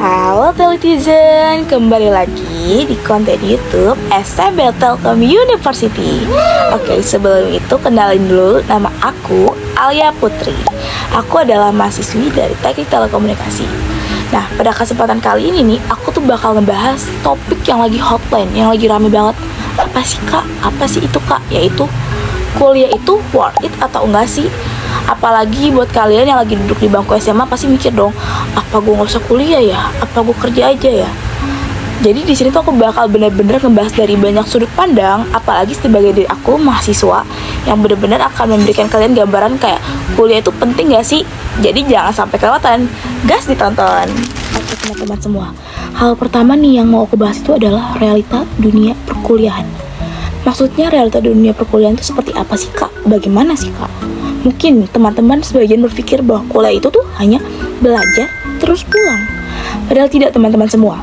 Halo Telitizen, kembali lagi di konten YouTube STB Telkom University. Oke, sebelum itu kenalin dulu, nama aku Alia Putri. Aku adalah mahasiswi dari Teknik Telekomunikasi. Nah, pada kesempatan kali ini nih, aku tuh bakal ngebahas topik yang lagi hotline, yang lagi rame banget. Apa sih kak? Apa sih itu kak? Yaitu kuliah itu worth it atau enggak sih? Apalagi buat kalian yang lagi duduk di bangku SMA pasti mikir dong, apa gue nggak usah kuliah ya? Apa gue kerja aja ya? Jadi di sini tuh aku bakal bener-bener ngebahas dari banyak sudut pandang, apalagi sebagai diri aku mahasiswa yang bener-bener akan memberikan kalian gambaran kayak kuliah itu penting gak sih? Jadi jangan sampai kelewatan, gas ditonton. Oke teman-teman semua, hal pertama nih yang mau aku bahas itu adalah realita dunia perkuliahan. Maksudnya realita dunia perkuliahan itu seperti apa sih kak? Bagaimana sih kak? Mungkin teman-teman sebagian berpikir bahwa kuliah itu tuh hanya belajar terus pulang. Padahal tidak teman-teman semua.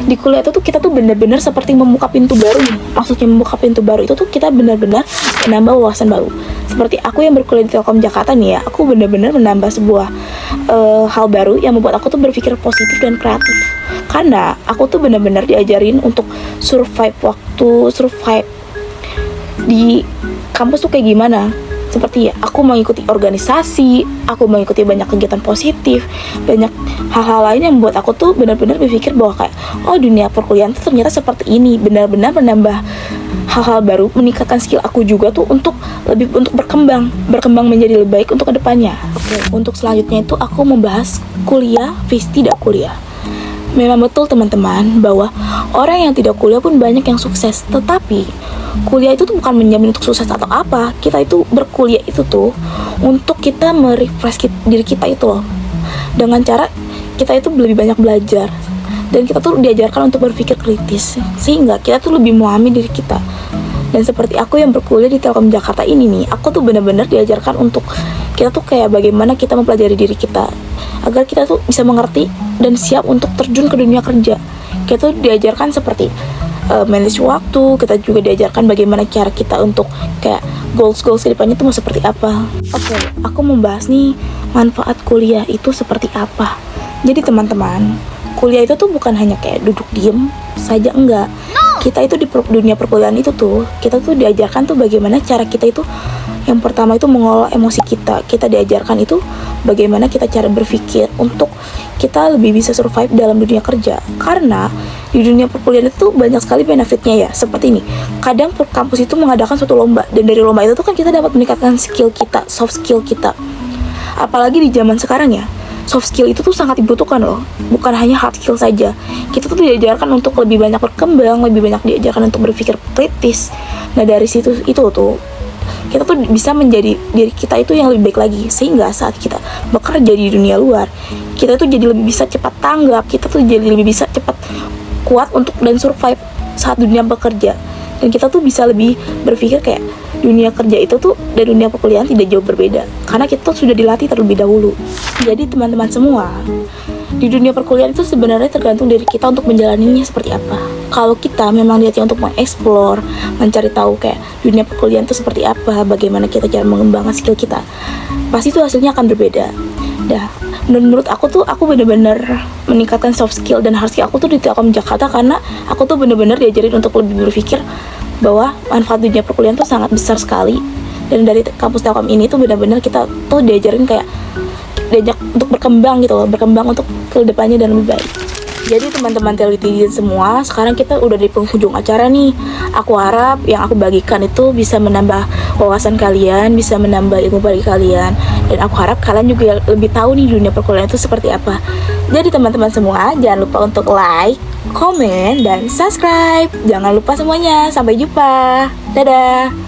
Di kuliah itu tuh kita tuh benar-benar seperti membuka pintu baru nih. Maksudnya membuka pintu baru itu tuh kita benar-benar menambah wawasan baru. Seperti aku yang berkuliah di Telkom Jakarta nih ya, aku benar-benar menambah sebuah hal baru yang membuat aku tuh berpikir positif dan kreatif. Karena aku tuh benar-benar diajarin untuk survive di kampus tuh kayak gimana. Seperti ya, aku mengikuti organisasi, aku mengikuti banyak kegiatan positif, banyak hal-hal lain yang membuat aku tuh benar-benar berpikir bahwa kayak, oh dunia perkuliahan tuh ternyata seperti ini, benar-benar menambah hal-hal baru, meningkatkan skill aku juga tuh untuk berkembang menjadi lebih baik untuk kedepannya. Oke, untuk selanjutnya itu aku membahas kuliah vs tidak kuliah. Memang betul teman-teman bahwa orang yang tidak kuliah pun banyak yang sukses, tetapi kuliah itu tuh bukan menjamin untuk sukses atau apa. Kita itu berkuliah itu tuh untuk kita merefresh diri kita itu loh, dengan cara kita itu lebih banyak belajar dan kita tuh diajarkan untuk berpikir kritis sehingga kita tuh lebih memahami diri kita. Dan seperti aku yang berkuliah di Telkom Jakarta ini nih, aku tuh benar-benar diajarkan untuk kita tuh kayak bagaimana kita mempelajari diri kita agar kita tuh bisa mengerti dan siap untuk terjun ke dunia kerja. Kita tuh diajarkan seperti manage waktu, kita juga diajarkan bagaimana cara kita untuk kayak goals ke depannya itu mau seperti apa. Oke, aku membahas nih manfaat kuliah itu seperti apa. Jadi teman-teman, kuliah itu tuh bukan hanya kayak duduk diem saja, enggak. Kita itu di dunia perkuliahan itu tuh, kita tuh diajarkan tuh bagaimana cara kita itu, yang pertama itu mengolah emosi kita. Kita diajarkan itu bagaimana kita cara berpikir untuk kita lebih bisa survive dalam dunia kerja. Karena di dunia perkuliahan itu banyak sekali benefitnya ya. Seperti ini, kadang kampus itu mengadakan suatu lomba, dan dari lomba itu tuh kan kita dapat meningkatkan skill kita, soft skill kita. Apalagi di zaman sekarang ya, soft skill itu tuh sangat dibutuhkan loh, bukan hanya hard skill saja. Kita tuh diajarkan untuk lebih banyak berkembang, lebih banyak diajarkan untuk berpikir kritis. Nah dari situ itu tuh kita tuh bisa menjadi diri kita itu yang lebih baik lagi, sehingga saat kita bekerja di dunia luar, kita tuh jadi lebih bisa cepat tanggap, kita tuh jadi lebih bisa cepat kuat untuk dan survive saat dunia bekerja. Dan kita tuh bisa lebih berpikir kayak dunia kerja itu tuh dan dunia perkuliahan tidak jauh berbeda, karena kita tuh sudah dilatih terlebih dahulu. Jadi teman-teman semua, di dunia perkuliahan itu sebenarnya tergantung dari kita untuk menjalaninya seperti apa. Kalau kita memang dilatih untuk mengeksplor, mencari tahu kayak dunia perkuliahan itu seperti apa, bagaimana kita cara mengembangkan skill kita, pasti tuh hasilnya akan berbeda. Dah, menurut aku tuh aku bener-bener meningkatkan soft skill dan hard skill aku tuh di Telkom Jakarta, karena aku tuh bener-bener diajarin untuk lebih berpikir bahwa manfaat dunia perkuliahan tuh sangat besar sekali. Dan dari kampus Telkom ini tuh benar-benar kita tuh diajarin kayak diajak untuk berkembang gitu loh, berkembang untuk ke depannya dan lebih baik. Jadi teman-teman telitizen semua, sekarang kita udah di penghujung acara nih. Aku harap yang aku bagikan itu bisa menambah wawasan kalian, bisa menambah ilmu bagi kalian, dan aku harap kalian juga lebih tahu nih dunia perkuliahan itu seperti apa. Jadi teman-teman semua, jangan lupa untuk like, komen, dan subscribe. Jangan lupa semuanya. Sampai jumpa. Dadah.